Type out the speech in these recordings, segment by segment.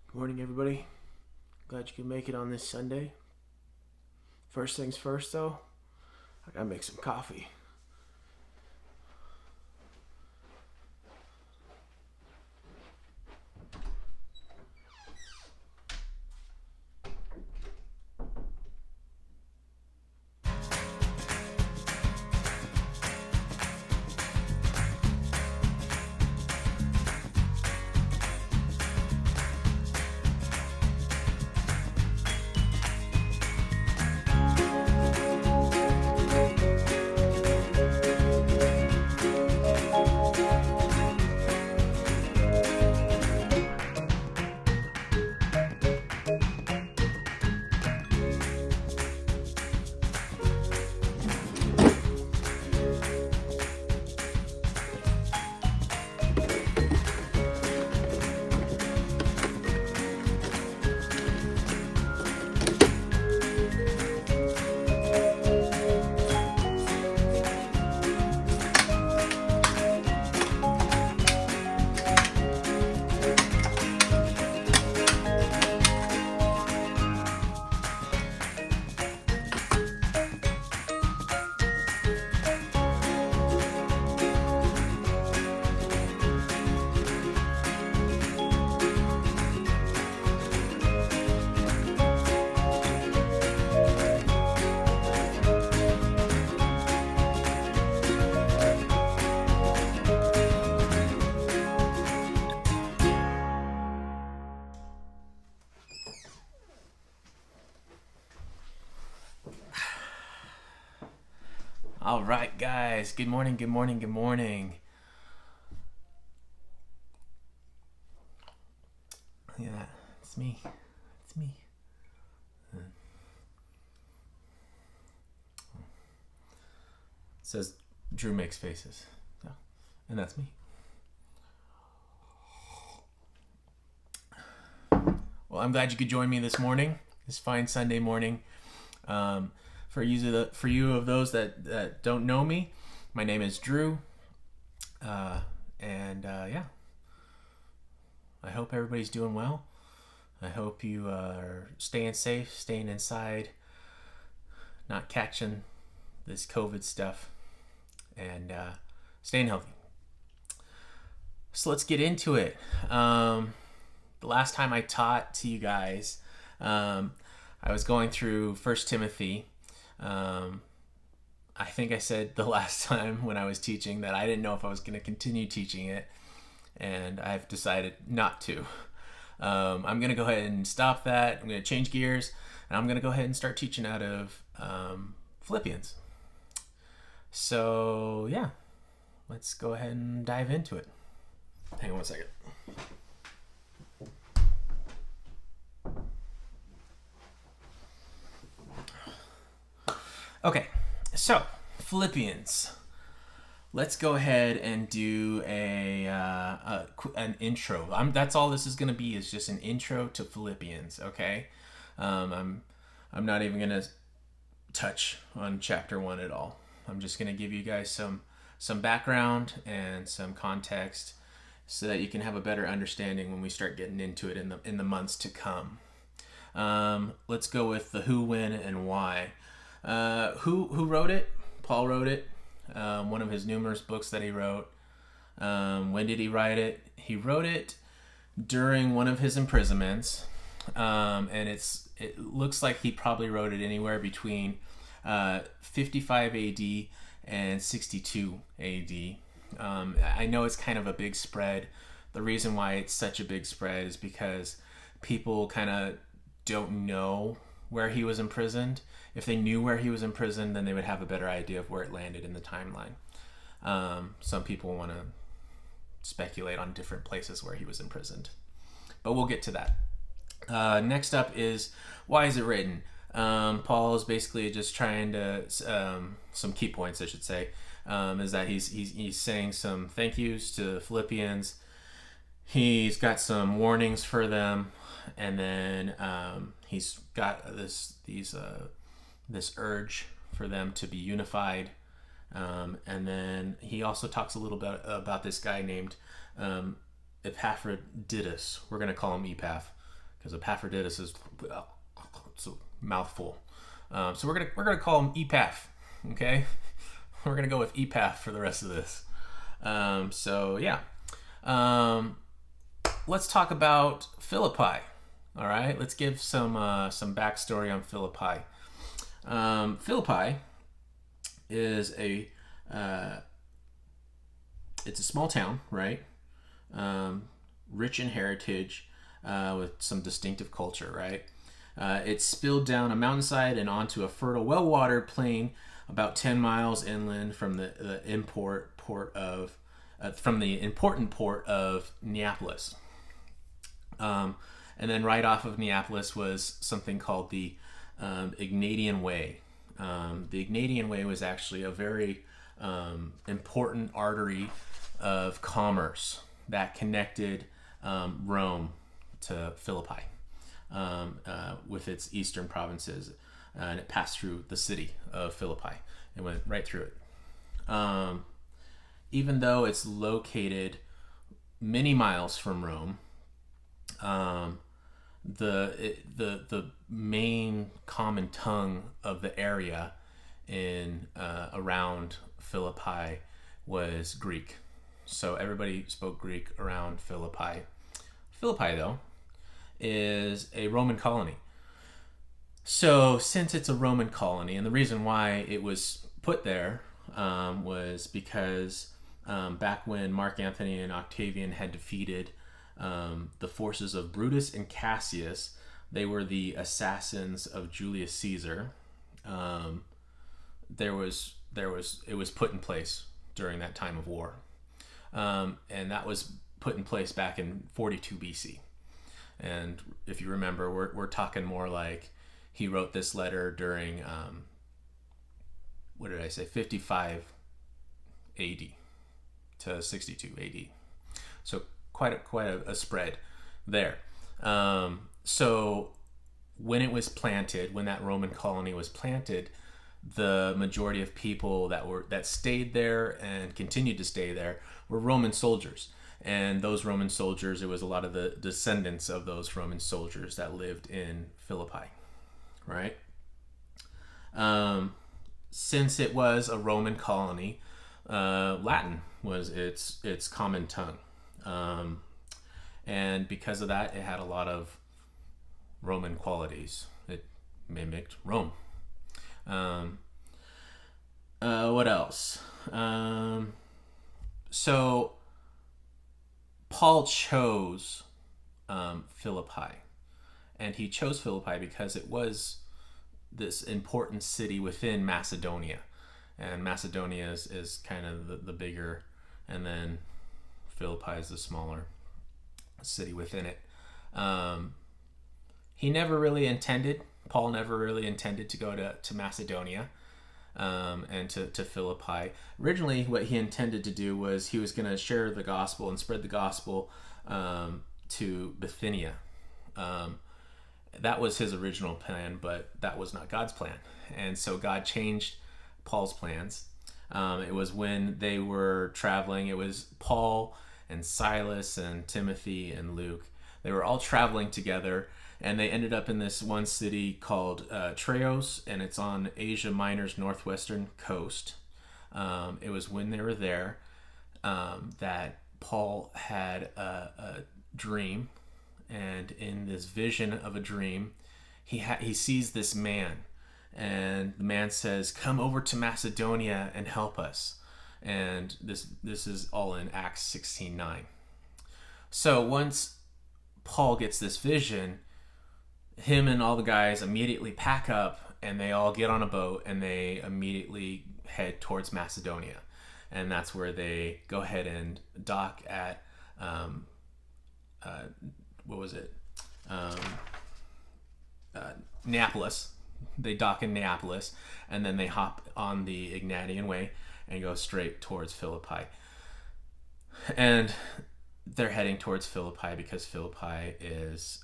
Good morning, everybody. Glad you could make it on this Sunday. First things first, though, I gotta make some coffee. All right, guys. Good morning, good morning, good morning. Yeah, it's me. It's me. It says Drew makes faces. Yeah, and that's me. Well, I'm glad you could join me this morning, this fine Sunday morning. For you of those that don't know me, my name is Drew, yeah, I hope everybody's doing well. I hope you are staying safe, staying inside, not catching this COVID stuff, and staying healthy. So let's get into it. The last time I taught to you guys, I was going through 1 Timothy. I think I said the last time when I was teaching that I didn't know if I was going to continue teaching it, and I've decided not to. I'm going to go ahead and stop that. I'm going to change gears, and I'm going to go ahead and start teaching out of Philippians. So, yeah, let's go ahead and dive into it. Hang on one second. Okay, so Philippians. Let's go ahead and do an intro. That's all this is going to be, is just an intro to Philippians. Okay, I'm not even going to touch on chapter 1 at all. I'm just going to give you guys some background and some context so that you can have a better understanding when we start getting into it in the months to come. Let's go with the who, when, and why. Who wrote it? Paul wrote it. One of his numerous books that he wrote. When did he write it? He wrote it during one of his imprisonments, and it looks like he probably wrote it anywhere between 55 AD and 62 AD. I know it's kind of a big spread. The reason why it's such a big spread is because people kind of don't know where he was imprisoned. If they knew where he was imprisoned, then they would have a better idea of where it landed in the timeline. Some people want to speculate on different places where he was imprisoned, but we'll get to that. Next up is, why is it written? Paul is basically just trying to some key points, I should say, is that he's saying some thank yous to Philippians. He's got some warnings for them, and then he's got this urge for them to be unified. And then he also talks a little bit about this guy named Epaphroditus. We're going to call him Epaph. because Epaphroditus is it's a mouthful. So we're gonna call him Epaph. Okay, we're gonna go with Epaph for the rest of this. So yeah, let's talk about Philippi. All right, let's give some backstory on Philippi. Philippi is it's a small town, right? Rich in heritage, with some distinctive culture, right? It's spilled down a mountainside and onto a fertile, well-watered plain about 10 miles inland from the important port of Neapolis. And then right off of Neapolis was something called the Ignatian Way. The Ignatian Way was actually a very important artery of commerce that connected Rome to Philippi with its eastern provinces, and it passed through the city of Philippi and went right through it. Even though it's located many miles from Rome, the main common tongue of the area in around Philippi was Greek. So everybody spoke Greek around Philippi. Philippi, though, is a Roman colony. So since it's a Roman colony, and the reason why it was put there was because back when Mark Antony and Octavian had defeated the forces of Brutus and Cassius, they were the assassins of Julius Caesar. It was put in place during that time of war, and that was put in place back in 42 BC. And if you remember, we're talking more like he wrote this letter during 55 AD to 62 AD. So quite a spread there. So when it was planted, when that Roman colony was planted, the majority of people that stayed there and continued to stay there were Roman soldiers. And those Roman soldiers, it was a lot of the descendants of those Roman soldiers that lived in Philippi, right? Since it was a Roman colony, Latin was its common tongue. And because of that, it had a lot of Roman qualities. It mimicked Rome. What else? So Paul chose Philippi, and he chose Philippi because it was this important city within Macedonia, and Macedonia is kind of the bigger, and then Philippi is the smaller city within it. Paul never really intended to go to Macedonia and to Philippi. Originally, what he intended to do was he was going to share the gospel and spread the gospel to Bithynia. That was his original plan, but that was not God's plan. And so God changed Paul's plans. It was when they were traveling, it was Paul and Silas and Timothy and Luke. They were all traveling together, and they ended up in this one city called Troas, and it's on Asia Minor's northwestern coast. It was when they were there that Paul had a dream, and in this vision of a dream, he sees this man, and the man says, "Come over to Macedonia and help us." And this is all in Acts 16:9. So once Paul gets this vision, him and all the guys immediately pack up, and they all get on a boat, and they immediately head towards Macedonia. And that's where they go ahead and dock at Neapolis. They dock in Neapolis, and then they hop on the Ignatian Way and go straight towards Philippi. And they're heading towards Philippi because Philippi is,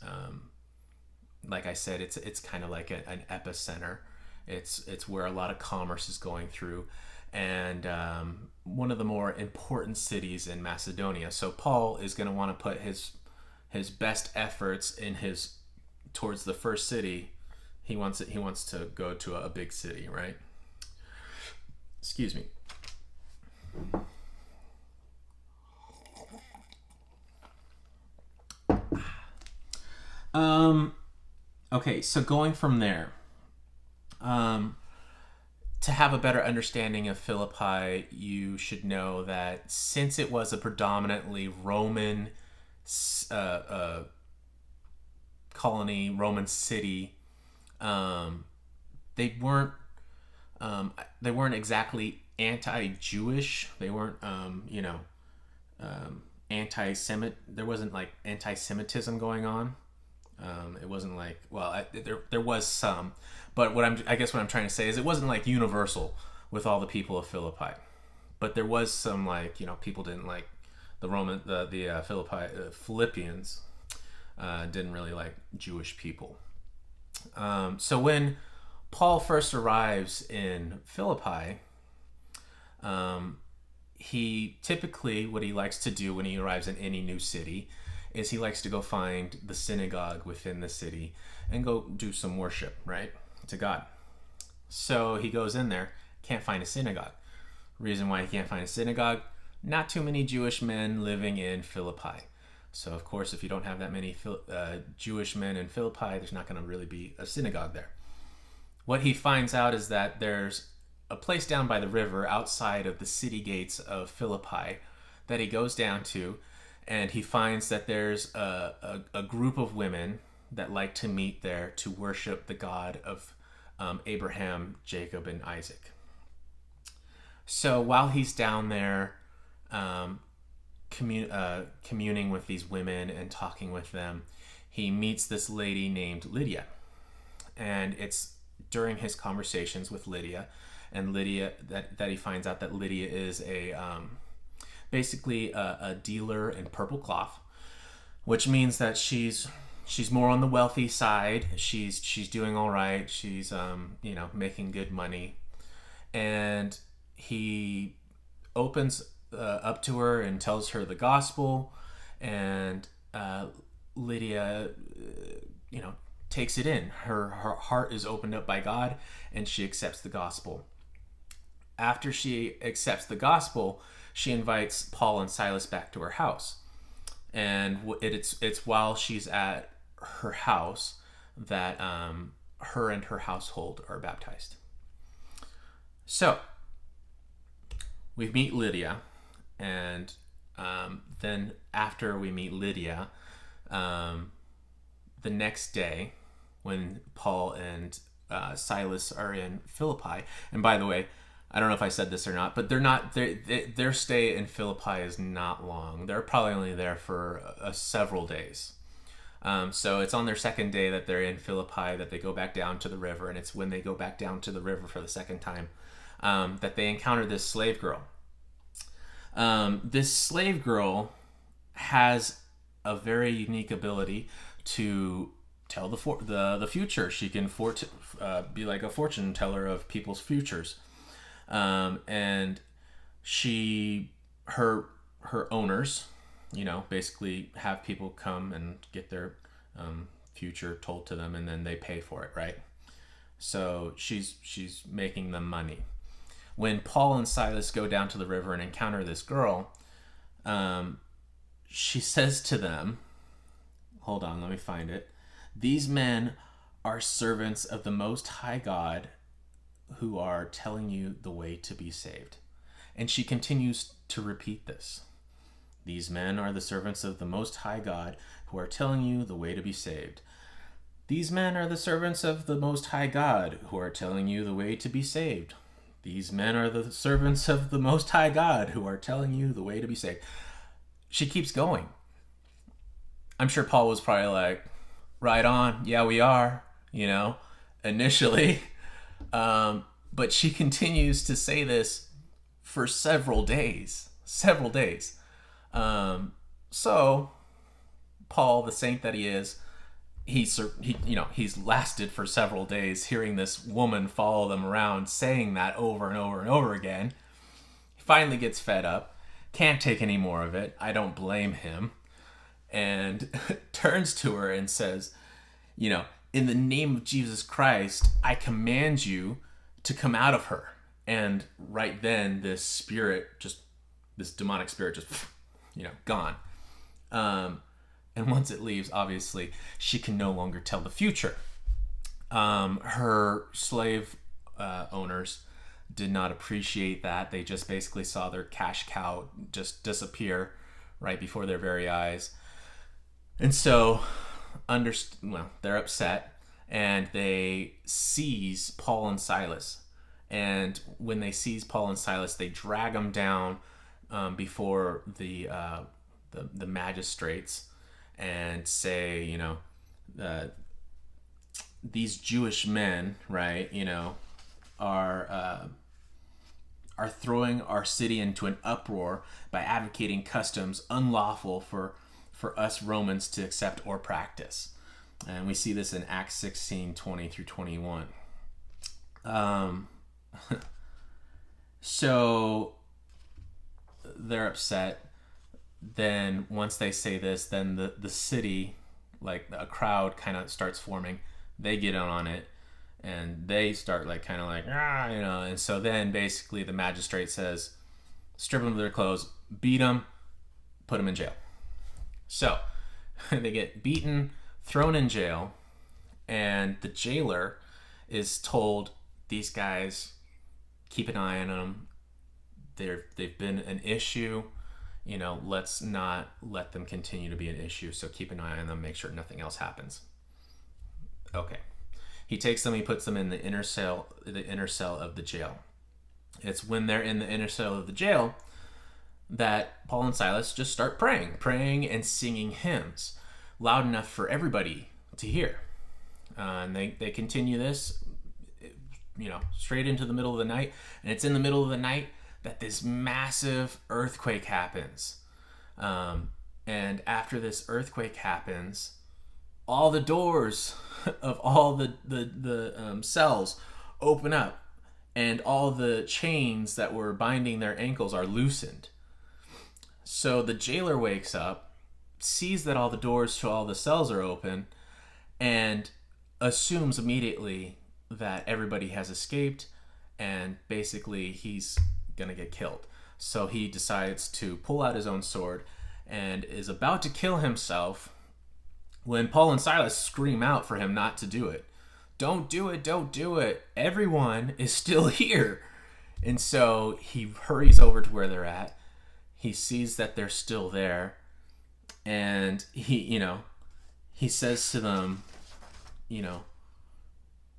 like I said, it's kind of like an epicenter. It's where a lot of commerce is going through, and one of the more important cities in Macedonia. So Paul is going to want to put his best efforts in his towards the first city, he wants to go to a big city, right? Excuse me. Okay, so going from there, to have a better understanding of Philippi, you should know that since it was a predominantly Roman colony, Roman city, they weren't exactly anti-Jewish. They weren't, anti-Semit. There wasn't like anti-Semitism going on. It wasn't like, well, there was some, but I guess what I'm trying to say is it wasn't like universal with all the people of Philippi, but there was some, like, people didn't like the Philippians didn't really like Jewish people. So when Paul first arrives in Philippi, he typically, what he likes to do when he arrives in any new city is he likes to go find the synagogue within the city and go do some worship, right, to God. So he goes in there, can't find a synagogue. Reason why he can't find a synagogue, not too many Jewish men living in Philippi. So of course, if you don't have that many Jewish men in Philippi, there's not going to really be a synagogue there. What he finds out is that there's a place down by the river outside of the city gates of Philippi that he goes down to, and he finds that there's a group of women that like to meet there to worship the God of Abraham, Jacob, and Isaac. So while he's down there communing with these women and talking with them, he meets this lady named Lydia. And it's during his conversations with Lydia that he finds out that Lydia is basically a dealer in purple cloth, which means that she's more on the wealthy side. She's doing all right. She's making good money, and he opens up to her and tells her the gospel, and Lydia takes it in. Her heart is opened up by God, and she accepts the gospel. After she accepts the gospel, she invites Paul and Silas back to her house. And it's while she's at her house that her and her household are baptized. So, we meet Lydia, and then after we meet Lydia, the next day, when Paul and Silas are in Philippi, and by the way, I don't know if I said this or not, but their stay in Philippi is not long. They're probably only there for several days. So it's on their second day that they're in Philippi that they go back down to the river, and it's when they go back down to the river for the second time that they encounter this slave girl. This slave girl has a very unique ability to tell the future. She can be like a fortune teller of people's futures. And her owners, basically have people come and get their future told to them, and then they pay for it, right? So she's making them money. When Paul and Silas go down to the river and encounter this girl, she says to them, hold on, let me find it. These men are servants of the Most High God who are telling you the way to be saved. And she continues to repeat this. These men are the servants of the Most High God who are telling you the way to be saved. These men are the servants of the Most High God who are telling you the way to be saved. These men are the servants of the Most High God who are telling you the way to be saved. She keeps going. I'm sure Paul was probably like, right on, yeah, we are, initially. But she continues to say this for several days. So Paul, the saint that he is, he's lasted for several days hearing this woman follow them around saying that over and over and over again. He finally gets fed up, can't take any more of it. I don't blame him. And turns to her and says, you know, in the name of Jesus Christ, I command you to come out of her. And right then, this demonic spirit just, gone. And once it leaves, obviously, she can no longer tell the future. Her slave owners did not appreciate that. They just basically saw their cash cow just disappear right before their very eyes. And so, they're upset, and they seize Paul and Silas. And when they seize Paul and Silas, they drag them down before the magistrates and say, these Jewish men, right, are throwing our city into an uproar by advocating customs unlawful for us Romans to accept or practice. And we see this in Acts 16:20 through 21. So they're upset. Then once they say this, then the city, like a crowd kind of starts forming. They get on it, and they start and so then basically the magistrate says, strip them of their clothes, beat them, put them in jail. So they get beaten, thrown in jail, and the jailer is told, these guys, keep an eye on them. They've been an issue. Let's not let them continue to be an issue. So keep an eye on them. Make sure nothing else happens. Okay. He takes them. He puts them in the inner cell of the jail. It's when they're in the inner cell of the jail that Paul and Silas just start praying and singing hymns loud enough for everybody to hear. And they continue this, straight into the middle of the night. And it's in the middle of the night that this massive earthquake happens. And after this earthquake happens, all the doors of all the cells open up, and all the chains that were binding their ankles are loosened. So the jailer wakes up, sees that all the doors to all the cells are open, and assumes immediately that everybody has escaped, and basically he's gonna get killed. So he decides to pull out his own sword and is about to kill himself when Paul and Silas scream out for him not to do it. Don't do it, don't do it. Everyone is still here. And so he hurries over to where they're at. He sees that they're still there. And he says to them,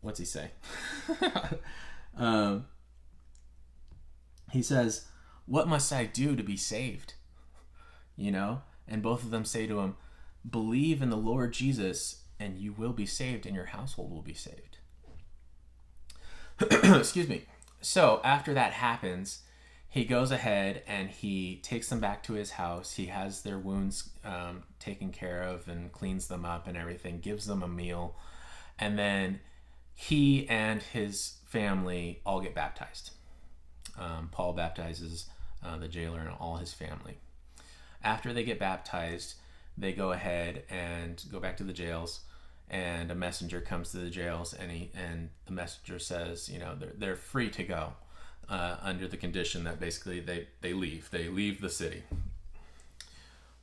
what's he say? He says, what must I do to be saved? And both of them say to him, believe in the Lord Jesus and you will be saved and your household will be saved. Excuse me. So after that happens, he goes ahead and he takes them back to his house. He has their wounds taken care of and cleans them up and everything, gives them a meal. And then he and his family all get baptized. Paul baptizes the jailer and all his family. After they get baptized, they go ahead and go back to the jails, and a messenger comes to the jails, and the messenger says, they're free to go under the condition that basically they leave the city.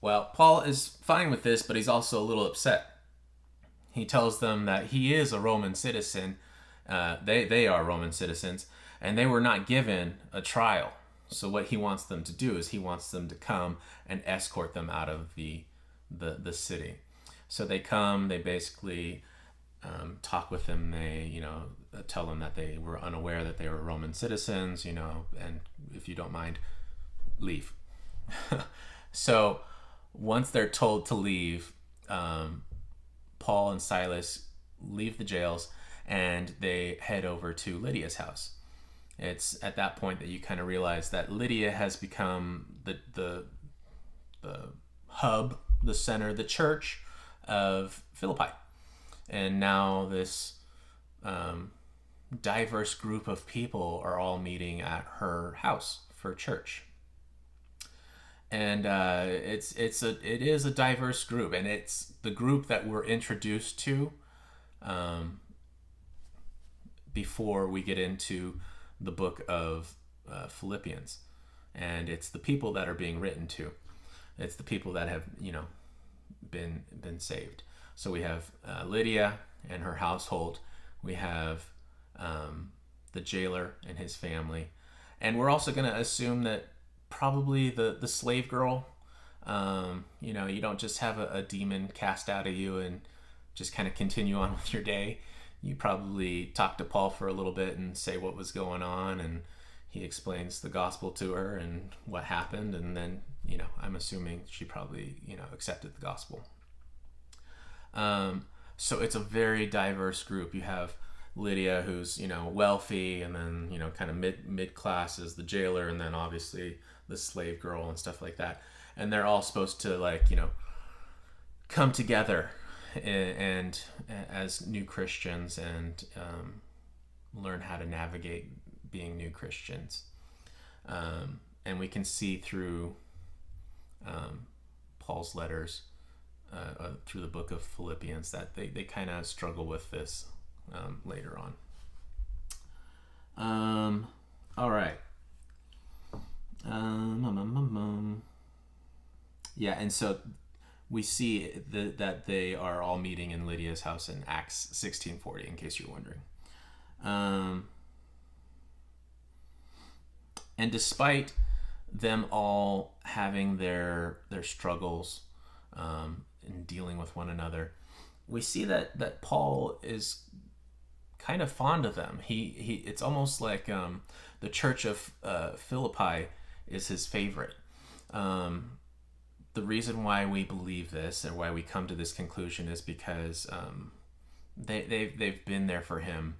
Well, Paul is fine with this, but he's also a little upset. He tells them that he is a Roman citizen. They are Roman citizens, and they were not given a trial. So what he wants them to do is he wants them to come and escort them out of the city. So they come, they basically talk with them. They, tell them that they were unaware that they were Roman citizens, and if you don't mind, leave. So once they're told to leave, Paul and Silas leave the jails and they head over to Lydia's house. It's at that point that you kind of realize that Lydia has become the hub, the center, the church of Philippi. And now this diverse group of people are all meeting at her house for church. And it is a diverse group, and it's the group that we're introduced to um, before we get into the book of Philippians. And it's the people that are being written to. It's the people that have, been saved. So we have Lydia and her household. We have the jailer and his family. And we're also going to assume that probably the slave girl, you don't just have a demon cast out of you and just kind of continue on with your day. You probably talk to Paul for a little bit and say what was going on, and he explains the gospel to her and what happened, and then, I'm assuming she probably, accepted the gospel. So it's a very diverse group. You have Lydia, who's, wealthy, and then, kind of mid-class is the jailer, and then obviously the slave girl and stuff like that. And they're all supposed to, come together and as new Christians and learn how to navigate being new Christians. And we can see through Paul's letters through the book of Philippians that they kind of struggle with this later on. All right. Yeah, and so we see that they are all meeting in Lydia's house in Acts 16:40, in case you're wondering. And despite them all having their struggles in dealing with one another, we see that Paul is kind of fond of them. He it's almost like the church of Philippi is his favorite. The reason why we believe this and why we come to this conclusion is because they've been there for him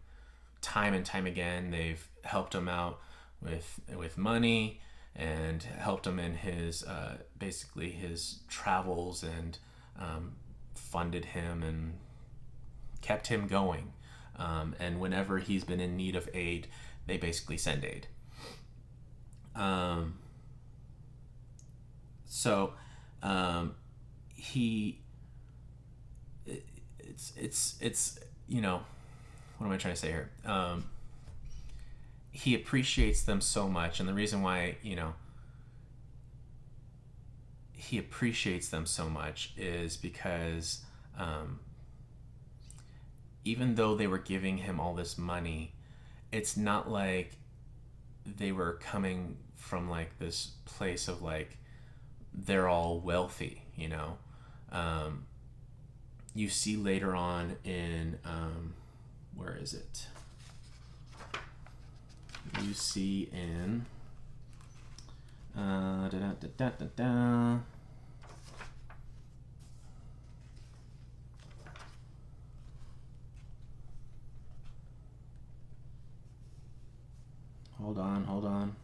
time and time again. They've helped him out with money and helped him in his basically his travels, and funded him and kept him going. And whenever he's been in need of aid, they basically send aid. So it's what am I trying to say here? He appreciates them so much, and the reason why he appreciates them so much is because even though they were giving him all this money, it's not like they were coming from this place of they're all wealthy. You see later on in where is it? You see in Hold on.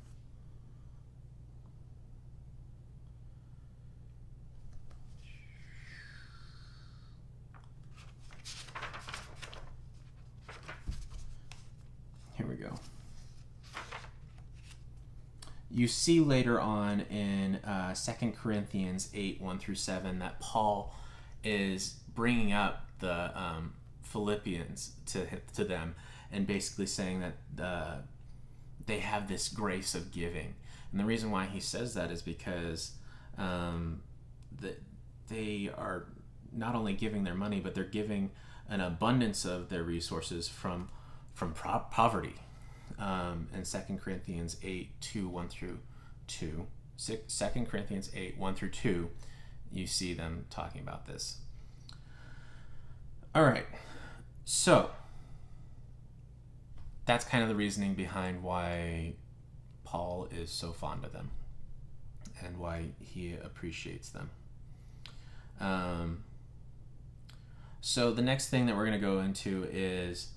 Here we go. You see later on in 2 Corinthians 8, 1-7, that Paul is bringing up the Philippians to them, and basically saying that they have this grace of giving. And the reason why he says that is because they are not only giving their money, but they're giving an abundance of their resources from poverty. In 2 Corinthians 8, 1-2, 2 Corinthians 8, 1-2, you see them talking about this. All right, so that's kind of the reasoning behind why Paul is so fond of them and why he appreciates them. So the next thing that we're going to go into is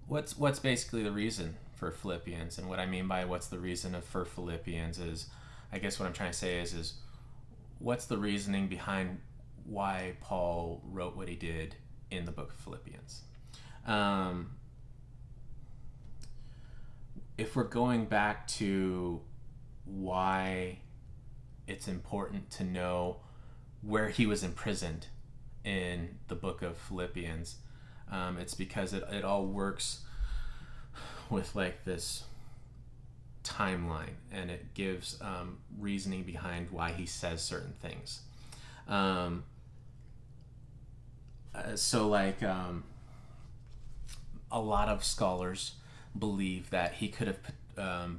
what's basically the reason for Philippians. And what I mean by what's the reason for Philippians is, I guess what I'm trying to say is what's the reasoning behind why Paul wrote what he did in the book of Philippians. If we're going back to why it's important to know where he was imprisoned in the book of Philippians, It's because it all works with like this timeline, and it gives reasoning behind why he says certain things. So like a lot of scholars believe that he could have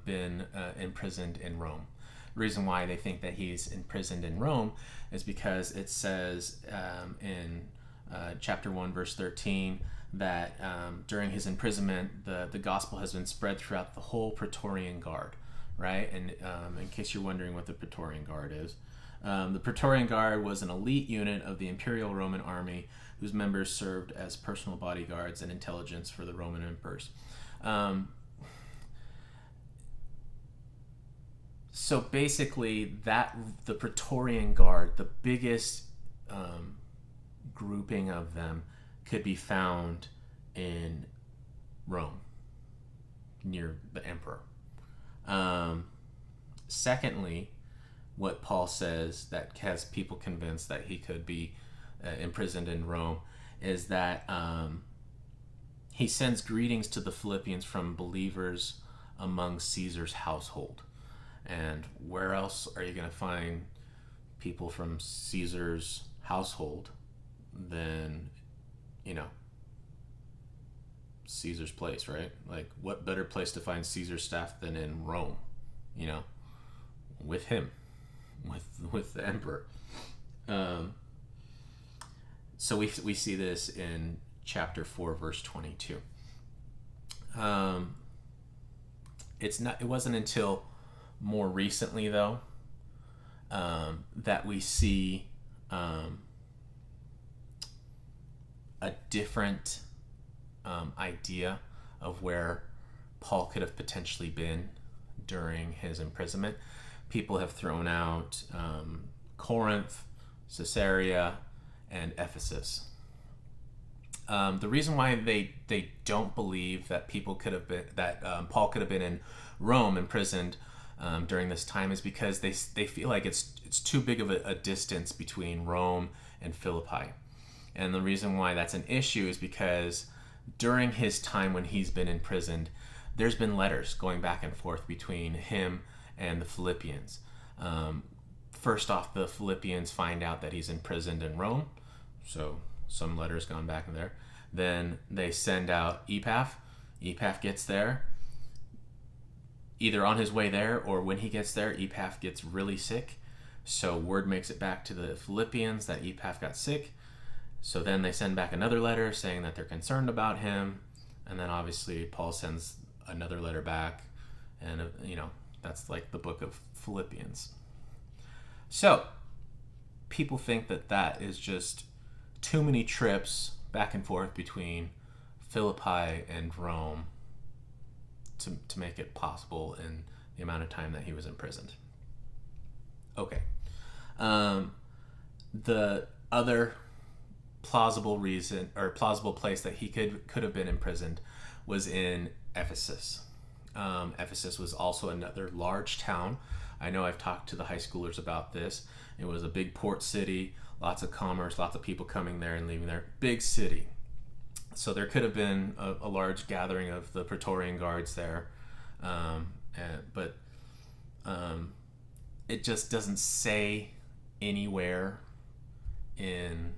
been imprisoned in Rome. The reason why they think that he's imprisoned in Rome is because it says in chapter 1 verse 13 that during his imprisonment the gospel has been spread throughout the whole Praetorian Guard, right? And in case you're wondering what the Praetorian Guard is, the Praetorian Guard was an elite unit of the Imperial Roman Army whose members served as personal bodyguards and intelligence for the Roman emperors. So basically, the Praetorian Guard, the biggest grouping of them, could be found in Rome, near the emperor. Secondly, what Paul says that has people convinced that he could be imprisoned in Rome is that he sends greetings to the Philippians from believers among Caesar's household. And where else are you going to find people from Caesar's household than, Caesar's place, right? Like, what better place to find Caesar's staff than in Rome, with him, with the emperor. So we see this in chapter 4, verse 22. It wasn't until more recently, though, that we see a different idea of where Paul could have potentially been during his imprisonment. People have thrown out Corinth, Caesarea, and Ephesus. The reason why they don't believe that Paul could have been in Rome imprisoned during this time is because they feel like it's too big of a distance between Rome and Philippi. And the reason why that's an issue is because during his time when he's been imprisoned, there's been letters going back and forth between him and the Philippians. First off, the Philippians find out that he's imprisoned in Rome, so some letters gone back there. Then they send out Epaph. Epaph gets there. Either on his way there or when he gets there, Epaph gets really sick. So word makes it back to the Philippians that Epaph got sick. So then they send back another letter saying that they're concerned about him. And then obviously Paul sends another letter back. And, that's like the book of Philippians. So people think that is just too many trips back and forth between Philippi and Rome to make it possible in the amount of time that he was imprisoned. Okay. The other plausible reason or plausible place that he could have been imprisoned was in Ephesus. Ephesus was also another large town. I know I've talked to the high schoolers about this. It was a big port city, lots of commerce, lots of people coming there and leaving there. Big city. So there could have been a large gathering of the Praetorian Guards there. But it just doesn't say anywhere in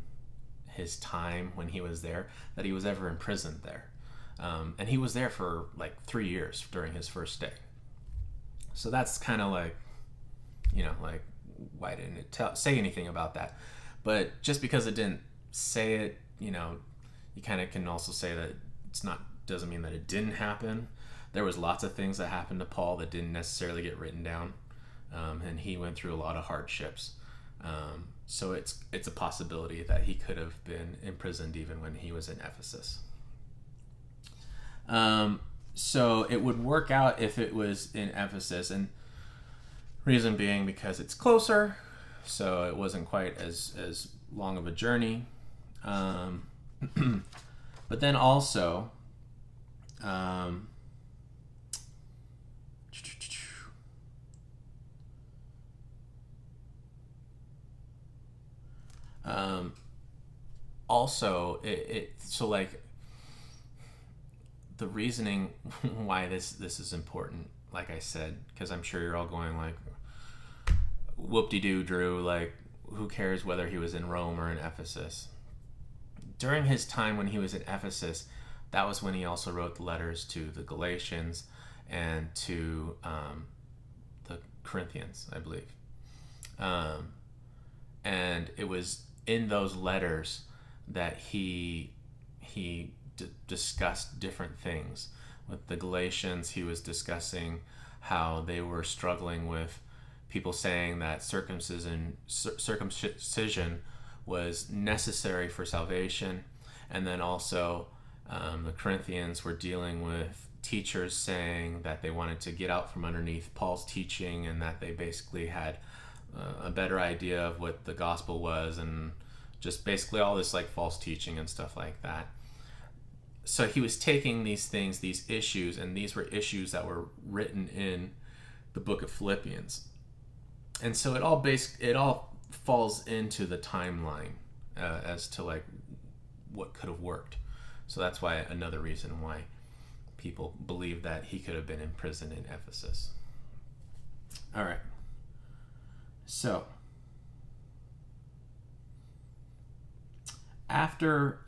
his time when he was there that he was ever imprisoned there. And he was there for like 3 years during his first stay. So that's kind of like, why didn't it say anything about that? But just because it didn't say it, you kind of can also say that doesn't mean that it didn't happen. There was lots of things that happened to Paul that didn't necessarily get written down. And he went through a lot of hardships. So it's a possibility that he could have been imprisoned even when he was in Ephesus. So it would work out if it was in Ephesus, and reason being because it's closer, so it wasn't quite as long of a journey. But then also, so like the reasoning why this is important, like I said, because I'm sure you're all going like, whoop-de-doo, Drew, like, who cares whether he was in Rome or in Ephesus? During his time when he was in Ephesus, that was when he also wrote the letters to the Galatians and to the Corinthians, I believe. And it was in those letters that he discussed different things. With the Galatians, he was discussing how they were struggling with people saying that circumcision was necessary for salvation, and then also the Corinthians were dealing with teachers saying that they wanted to get out from underneath Paul's teaching, and that they basically had a better idea of what the gospel was, and just basically all this like false teaching and stuff like that. So he was taking these things, these issues, and these were issues that were written in the book of Philippians. And so it all falls into the timeline as to like what could have worked. So that's why another reason why people believe that he could have been in prison in Ephesus. All right. So after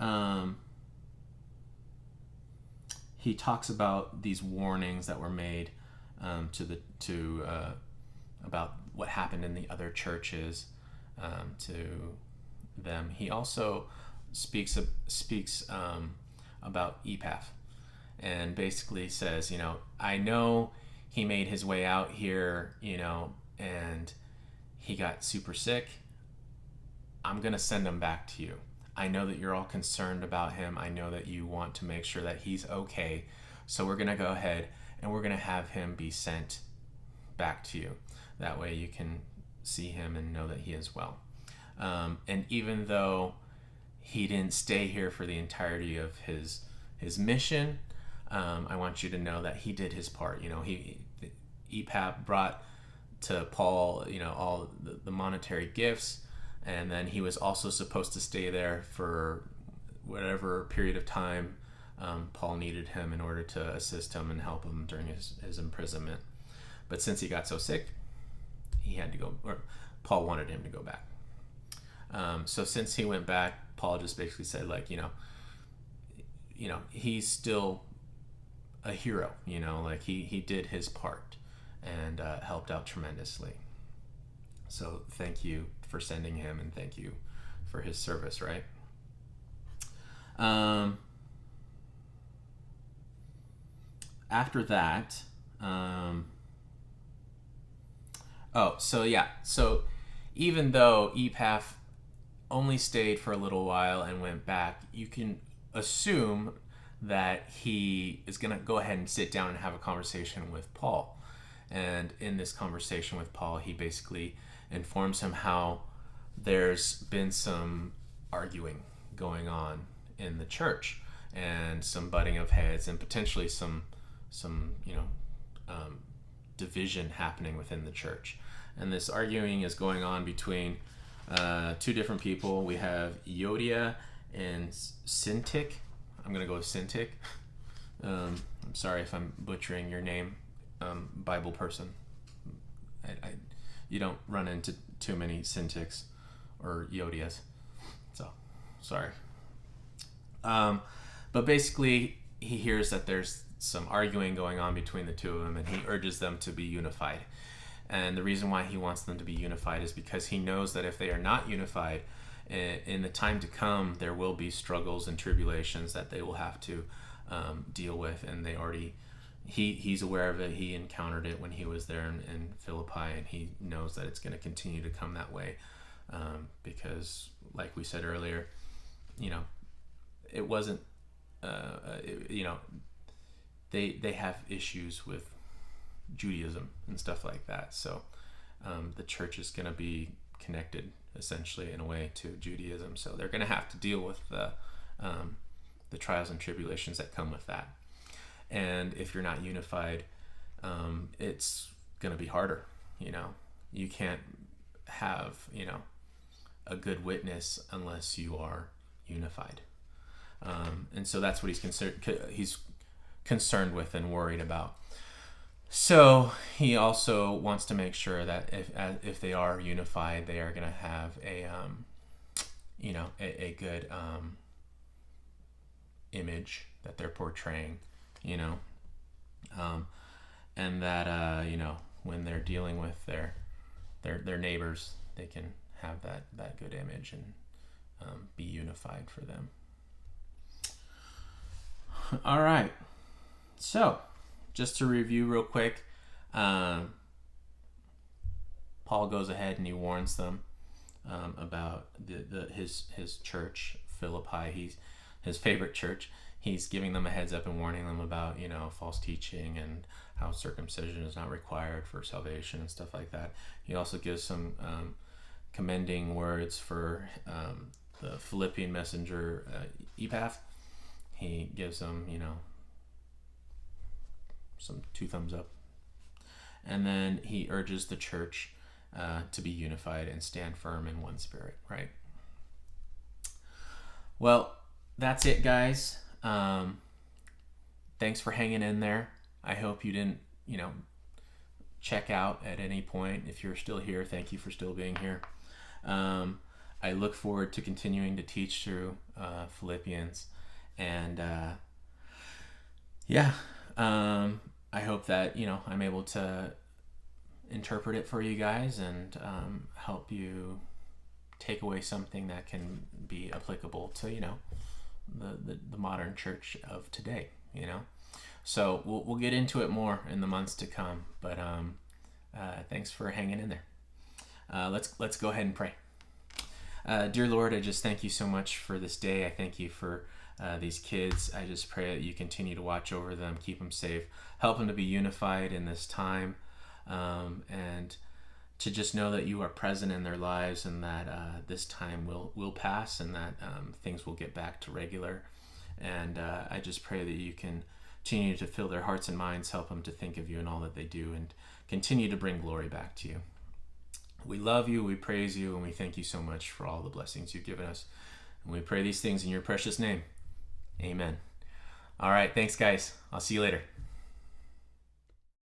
he talks about these warnings that were made about what happened in the other churches to them, he also speaks about Epaphras, and basically says, I know he made his way out here, and he got super sick. I'm going to send him back to you. I know that you're all concerned about him. I know that you want to make sure that he's okay. So we're going to go ahead and we're going to have him be sent back to you. That way you can see him and know that he is well. And even though he didn't stay here for the entirety of his mission, I want you to know that he did his part. Epaphras brought to Paul, all the monetary gifts, and then he was also supposed to stay there for whatever period of time Paul needed him in order to assist him and help him during his imprisonment. But since he got so sick, he had to go, or Paul wanted him to go back. So since he went back, Paul just basically said, like, he's still a hero, like he did his part and helped out tremendously. So thank you for sending him, and thank you for his service, right? After that, so even though Epaphras only stayed for a little while and went back, you can assume that he is going to go ahead and sit down and have a conversation with Paul. And in this conversation with Paul, he basically informs him how there's been some arguing going on in the church, and some butting of heads, and potentially some division happening within the church. And this arguing is going on between two different people. We have Euodia and Syntyche. I'm going to go with Syntyche. I'm sorry if I'm butchering your name, Bible person. You don't run into too many Syntyches or Euodias, so sorry. But basically, he hears that there's some arguing going on between the two of them, and he urges them to be unified. And the reason why he wants them to be unified is because he knows that if they are not unified, in the time to come, there will be struggles and tribulations that they will have to deal with. And he's aware of it. He encountered it when he was there in Philippi, and he knows that it's going to continue to come that way, because, like we said earlier, it wasn't, they have issues with Judaism and stuff like that. So the church is going to be connected essentially in a way to Judaism. So they're going to have to deal with the trials and tribulations that come with that. And if you're not unified, it's going to be harder. You can't have, a good witness unless you are unified. And so that's what he's concerned with and worried about. So he also wants to make sure that if they are unified, they are going to have a good image that they're portraying, and that when they're dealing with their neighbors, they can have that good image and be unified for them. All right, so just to review real quick, Paul goes ahead and he warns them about his church, Philippi. His favorite church. He's giving them a heads up and warning them about false teaching and how circumcision is not required for salvation and stuff like that. He also gives some commending words for the Philippian messenger Epaphras. He gives them some 2 thumbs up, and then he urges the church to be unified and stand firm in one spirit. Right. Well, that's it, guys. Thanks for hanging in there. I hope you didn't check out at any point. If you're still here, thank you for still being here. I look forward to continuing to teach through Philippians, and I hope that I'm able to interpret it for you guys and help you take away something that can be applicable to the modern church of today. So we'll get into it more in the months to come, but thanks for hanging in there. Let's go ahead and pray. Dear Lord, I just thank you so much for this day. I thank you for these kids. I just pray that you continue to watch over them, keep them safe, help them to be unified in this time, and to just know that you are present in their lives, and that this time will pass, and that things will get back to regular. And I just pray that you can continue to fill their hearts and minds, help them to think of you in all that they do, and continue to bring glory back to you. We love you, we praise you, and we thank you so much for all the blessings you've given us. And we pray these things in your precious name. Amen. All right, thanks, guys. I'll see you later.